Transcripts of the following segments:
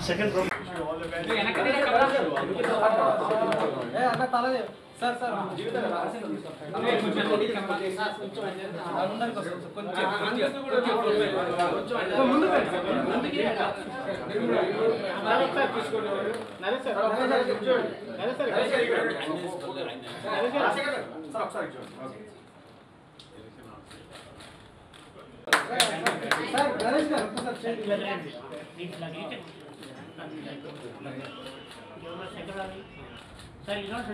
Second sir, you not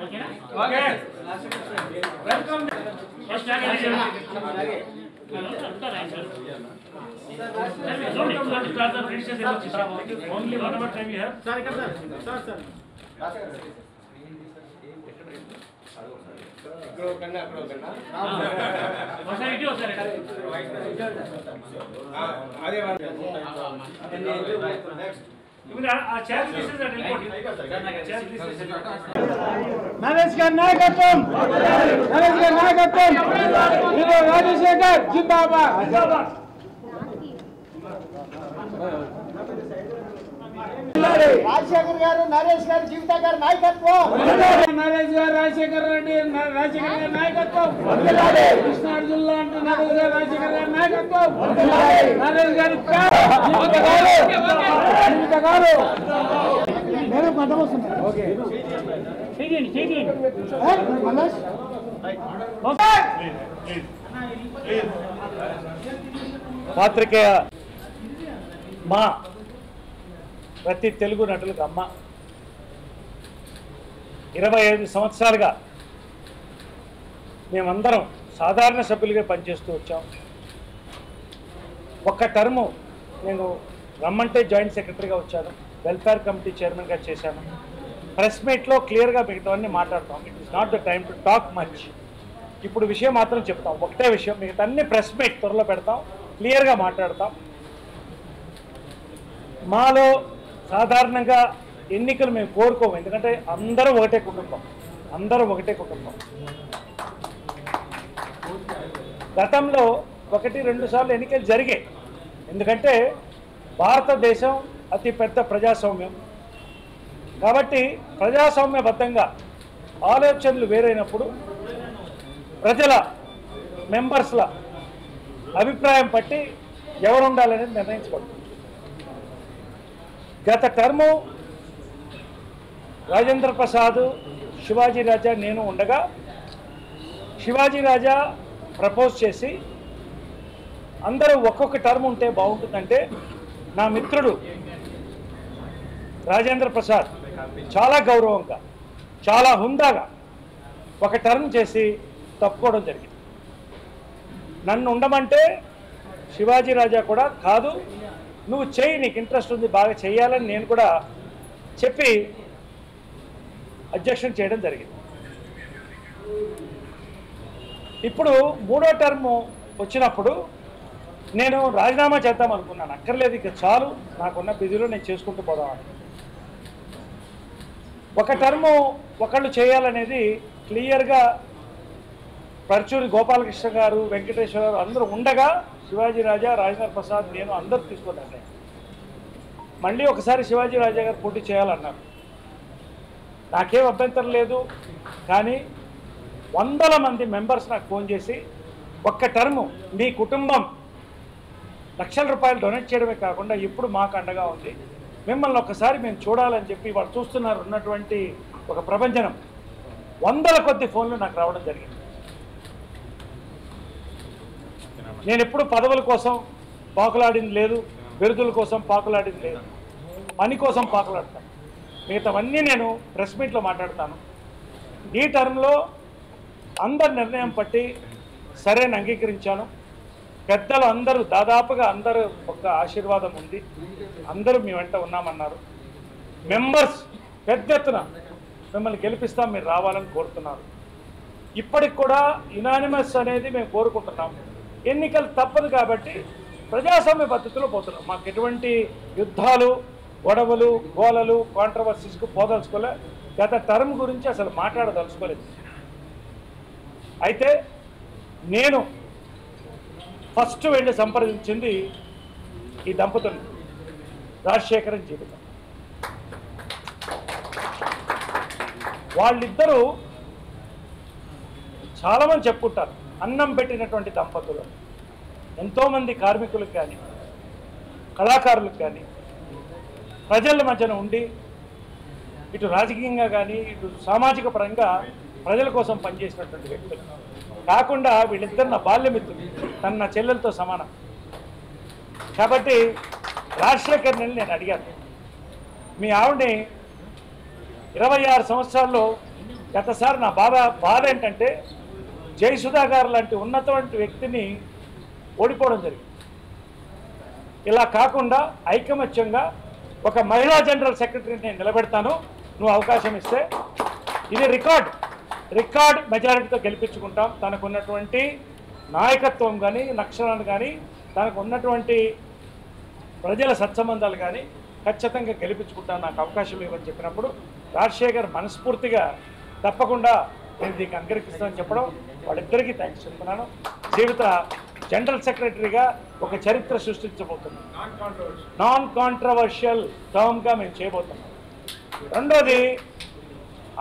okay? Welcome. First only whatever time you have. Sir. Naresh గారి నాయకత్వం రాజశేఖర్ జిందాబాద్. రాజశేఖర్ గారు నరేష్ గారు జీవిత గారి నాయకత్వం. నరేష్ గారు రాజశేఖర్ రెడ్డి గారి నాయకత్వం. కృష్ణార్జున్ లాంటి నరేష్ గారు రాజశేఖర్ గారి నాయకత్వం. నరేష్ గారి జీవిత గారు నేను పదం వస్తున్నా. ఓకే పాత్రికేయ మా ప్రతి తెలుగు నటులకు అమ్మ 25 సంవత్సరాలుగా మేమందరం సాధారణ సభ్యులుగా పనిచేస్తూ వచ్చాం. ఒక్క టర్ము నేను రమ్మంటే జాయింట్ సెక్రటరీగా వచ్చాను, వెల్ఫేర్ కమిటీ చైర్మన్గా చేశాను. ప్రెస్ మీట్లో క్లియర్గా మిగతావన్నీ మాట్లాడతాం. It is not the time to talk much. ఇప్పుడు విషయం మాత్రం చెప్తాం, ఒకటే విషయం. మిగతా అన్ని ప్రెస్ మీట్ త్వరలో పెడతాం, క్లియర్గా మాట్లాడతాం. మాలో సాధారణంగా ఎన్నికలు మేము కోరుకోము, ఎందుకంటే అందరూ ఒకటే కుటుంబం. గతంలో 1-2 సార్లు ఎన్నికలు జరిగాయి, ఎందుకంటే భారతదేశం అతిపెద్ద ప్రజాస్వామ్యం కాబట్టి ప్రజాస్వామ్యబద్ధంగా ఆలోచనలు వేరైనప్పుడు ప్రజల మెంబర్స్ల అభిప్రాయం పట్టి ఎవరు ఉండాలనేది నిర్ణయించబడుతుంది. గత టర్ము రాజేంద్ర ప్రసాద్, శివాజీ రాజా, నేను ఉండగా శివాజీ రాజా ప్రపోజ్ చేసి అందరూ ఒక్కొక్క టర్మ్ ఉంటే బాగుంటుందంటే నా మిత్రుడు రాజేంద్ర ప్రసాద్ చాలా గౌరవంగా, చాలా హుందాగా ఒక టర్మ్ చేసి తప్పుకోవడం జరిగింది. నన్ను ఉండమంటే శివాజీ రాజా కూడా కాదు, నువ్వు చెయ్యి, నీకు ఇంట్రెస్ట్ ఉంది, బాగా చెయ్యాలని నేను కూడా చెప్పి అబ్జెక్షన్ చేయడం జరిగింది. ఇప్పుడు 3వ టర్మ్ వచ్చినప్పుడు నేను రాజీనామా చేద్దాం అనుకున్నాను. అక్కర్లేదు, ఇక చాలు, నాకున్న బిజీలో నేను చేసుకుంటూ పోదామని. ఒక టర్ము ఒకళ్ళు చేయాలనేది క్లియర్గా పరచూరి గోపాలకృష్ణ గారు, వెంకటేశ్వర గారు అందరూ ఉండగా శివాజీ రాజా, రాజేంద్ర ప్రసాద్, నేను అందరూ తీసుకున్నాను. మళ్ళీ ఒకసారి శివాజీ రాజా గారు పోటీ చేయాలన్నారు. నాకేం అభ్యంతరం లేదు, కానీ 100 మంది మెంబర్స్ నాకు ఫోన్ చేసి ఒక్క టర్ము మీ కుటుంబం లక్షల రూపాయలు డొనేట్ చేయడమే కాకుండా ఇప్పుడు మాకు అండగా ఉంది, మిమ్మల్ని ఒక్కసారి మేము చూడాలని చెప్పి వాళ్ళు చూస్తున్నారు. ఉన్నటువంటి ఒక ప్రపంచనం 100 కొద్ది ఫోన్లు నాకు రావడం జరిగింది. నేను ఎప్పుడు పదవుల కోసం పాకులాడింది లేదు, బిరుదుల కోసం పాకులాడింది లేదు, పని కోసం పాకులాడతాను. మిగతావన్నీ నేను ప్రెస్ మీట్లో మాట్లాడతాను. ఈ టర్మ్లో అందరి నిర్ణయం పట్టి సరైన అంగీకరించాను. పెద్దలు అందరూ దాదాపుగా అందరూ ఒక ఆశీర్వాదం ఉంది, అందరూ మీ వెంట ఉన్నామన్నారు. మెంబర్స్ పెద్ద ఎత్తున మిమ్మల్ని గెలిపిస్తాం, మీరు రావాలని కోరుతున్నారు. ఇప్పటికి కూడా యునానిమస్ అనేది మేము కోరుకుంటున్నాం. ఎన్నికలు తప్పదు కాబట్టి ప్రజాస్వామ్య పద్ధతిలో పోతున్నాం. మాకు ఎటువంటి యుద్ధాలు, గొడవలు, గోలలు, కాంట్రవర్సీస్కు పోదలుచుకోలే. గత టర్మ్ గురించి అసలు మాట్లాడదలుచుకోలేదు. అయితే నేను ఫస్ట్ వెళ్ళి సంప్రదించింది ఈ దంపతులు, రాజశేఖరన్ జీవితం. వాళ్ళిద్దరూ చాలామంది చెప్పుకుంటారు, అన్నం పెట్టినటువంటి దంపతులు. ఎంతోమంది కార్మికులకు కానీ, కళాకారులకు కానీ, ప్రజల మధ్యన ఉండి ఇటు రాజకీయంగా కానీ ఇటు సామాజిక పరంగా ప్రజల కోసం పనిచేసినటువంటి వ్యక్తులు. కాకుండా వీళ్ళిద్దరు నా బాల్యమిత్రులు, తన నా చెల్లెలతో సమానం. కాబట్టి రాజశేఖర్ని నేను అడిగాను, మీ ఆవిడని 26 సంవత్సరాల్లో గతసారి నా బాధ ఏంటంటే జయసుధా గారు లాంటి ఉన్నతమైన వ్యక్తిని ఓడిపోవడం జరిగింది. ఇలా కాకుండా ఐకమత్యంగా ఒక మహిళా జనరల్ సెక్రటరీని నేను నిలబెడతాను, నువ్వు అవకాశం ఇస్తే. ఇది రికార్డ్ మెజారిటీతో గెలిపించుకుంటాం. తనకు ఉన్నటువంటి నాయకత్వం కానీ, లక్షణాలు కానీ, తనకు ఉన్నటువంటి ప్రజల సత్సంబంధాలు కానీ ఖచ్చితంగా గెలిపించుకుంటాను, నాకు అవకాశం ఇవ్వని చెప్పినప్పుడు రాజశేఖర్ మనస్ఫూర్తిగా తప్పకుండా నేను దీనికి అంగీకరిస్తానని చెప్పడం, వాళ్ళిద్దరికీ థ్యాంక్స్ చెప్తున్నాను. జీవిత జనరల్ సెక్రటరీగా ఒక చరిత్ర సృష్టించబోతున్నాం. నాన్ కాంట్రవర్షియల్ టర్మ్గా మేము చేయబోతున్నాం. రెండోది,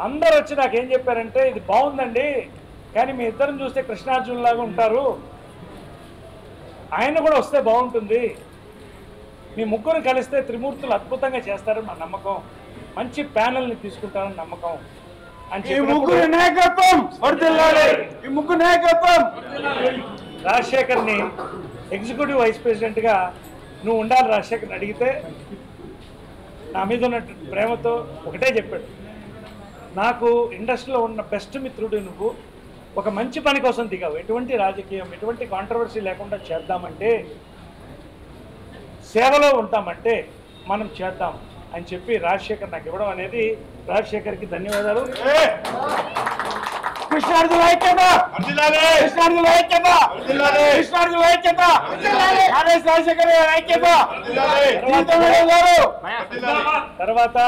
అందరూ వచ్చి నాకేం చెప్పారంటే, ఇది బాగుందండి కానీ మీ ఇద్దరం చూస్తే కృష్ణార్జునులాగా ఉంటారు, ఆయన కూడా వస్తే బాగుంటుంది, మీ ముగ్గురు కలిస్తే త్రిమూర్తులు అద్భుతంగా చేస్తారని మా నమ్మకం, మంచి ప్యానల్ని తీసుకుంటారని నమ్మకం అని చెప్పి రాజశేఖర్ని ఎగ్జిక్యూటివ్ వైస్ ప్రెసిడెంట్గా నువ్వు ఉండాలి రాజశేఖర్ని అడిగితే నా మీద ఉన్న ప్రేమతో ఒకటే చెప్పాడు, నాకు ఇండస్ట్రీలో ఉన్న బెస్ట్ మిత్రుడు నువ్వు, ఒక మంచి పని కోసం దిగావు, ఎటువంటి రాజకీయం ఎటువంటి కాంట్రవర్సీ లేకుండా చేద్దామంటే, సేవలో ఉంటామంటే మనం చేద్దాం అని చెప్పి రాజశేఖర్ నాకు ఇవ్వడం అనేది రాజశేఖర్కి ధన్యవాదాలు. కృష్ణార్జున ఐక్యత, కృష్ణార్జున ఐక్యత, కృష్ణార్జున ఐక్యత, రాజశేఖర్ ఐక్యత. తర్వాత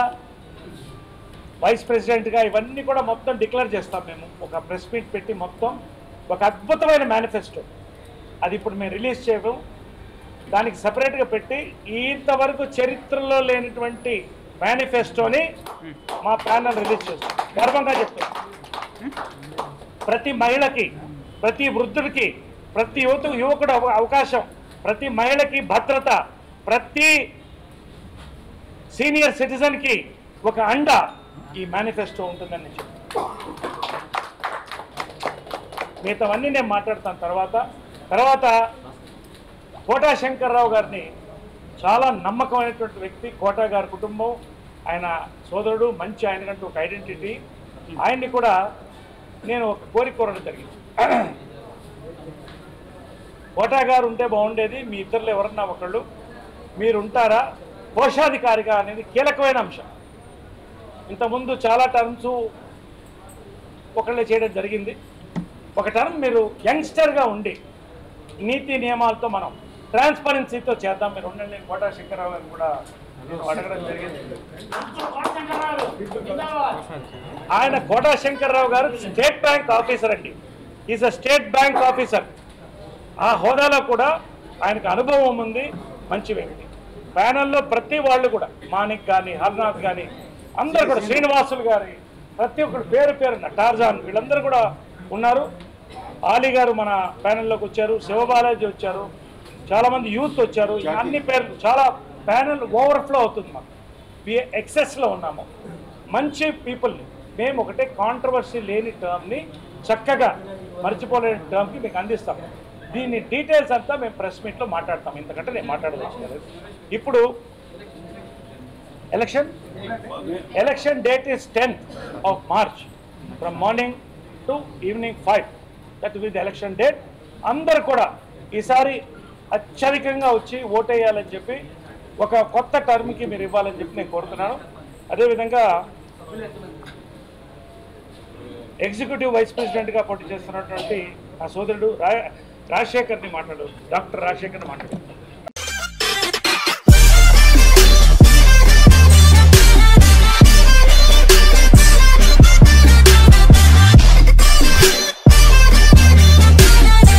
వైస్ ప్రెసిడెంట్గా ఇవన్నీ కూడా మొత్తం డిక్లేర్ చేస్తాం. మేము ఒక ప్రెస్ మీట్ పెట్టి మొత్తం ఒక అద్భుతమైన మేనిఫెస్టో, అది ఇప్పుడు మేము రిలీజ్ చేయడం, దానికి సపరేట్గా పెట్టి ఇంతవరకు చరిత్రలో లేనటువంటి మేనిఫెస్టోని మా ప్యానల్ రిలీజ్ చేస్తాం. గర్వంగా చెప్తాం, ప్రతి మహిళకి, ప్రతి వృద్ధుడికి, ప్రతి యువకుడు అవకాశం, ప్రతి మహిళకి భద్రత, ప్రతి సీనియర్ సిటిజన్కి ఒక అండ ఈ మేనిఫెస్టో ఉంటుందని నేను చెప్తాను. మిగతావన్నీ నేను మాట్లాడతాను తర్వాత కోటా శంకర్రావు గారిని, చాలా నమ్మకమైనటువంటి వ్యక్తి కోటా గారి కుటుంబం, ఆయన సోదరుడు, మంచి ఆయనకంటూ ఒక ఐడెంటిటీ. ఆయన్ని కూడా నేను ఒక కోరిక కోరడం జరిగింది, కోటా గారు ఉంటే బాగుండేది, మీ ఇద్దరిలో ఎవరన్నా ఒకళ్ళు మీరు ఉంటారా కోశాధికారిగా అనేది కీలకమైన అంశం. ఇంతకుముందు చాలా టర్మ్స్ ఒకళ్ళే చేయడం జరిగింది. ఒక టర్మ్ మీరు యంగ్స్టర్గా ఉండి నీతి నియమాలతో మనం ట్రాన్స్పరెన్సీతో చేద్దాం, మీరు ఉండండి. కోటా శంకర్రావు గారు కూడా నేను అడగడం జరిగింది. ఆయన కోటా శంకర్రావు గారు స్టేట్ బ్యాంక్ ఆఫీసర్ అండి, is a state bank officer. ఆ హోదాలో కూడా ఆయనకు అనుభవం ఉంది, మంచి వ్యక్తి. ప్యానల్లో ప్రతి వాళ్ళు కూడా, మాణిక్ కానీ, హర్నాథ్ కానీ, అందరు కూడా, శ్రీనివాసులు గారి, ప్రతి ఒక్కరు పేరున టార్జాన్, వీళ్ళందరూ కూడా ఉన్నారు. ఆలీ గారు మన ప్యానెల్లోకి వచ్చారు, శివబాలాజీ వచ్చారు, చాలామంది యూత్ వచ్చారు. అన్ని పేర్లు, చాలా ప్యానెల్ ఓవర్ఫ్లో అవుతుంది. మాకు ఎక్సెస్లో ఉన్నాము, మంచి పీపుల్ని. మేము ఒకటే కాంట్రవర్సీ లేని టర్మ్ని చక్కగా మర్చిపోలేని టర్మ్కి మీకు అందిస్తాము. దీని డీటెయిల్స్ అంతా మేము ప్రెస్ మీట్లో మాట్లాడతాం, ఇంతకంటే నేను మాట్లాడదలుచుకోలేదు. ఇప్పుడు election date is 10th of March from morning to evening 5. That will be the election date. అందరు కూడా ఈసారి అత్యధికంగా వచ్చి ఓటేయాలని చెప్పి ఒక కొత్త టర్మ్కి మీరు ఇవ్వాలని చెప్పి నేను కోరుతున్నాను. అదేవిధంగా ఎగ్జిక్యూటివ్ వైస్ ప్రెసిడెంట్గా పోటీ చేస్తున్నటువంటి ఆ సోదరుడు రాజశేఖర్ని డాక్టర్ రాజశేఖర్ని మాట్లాడు.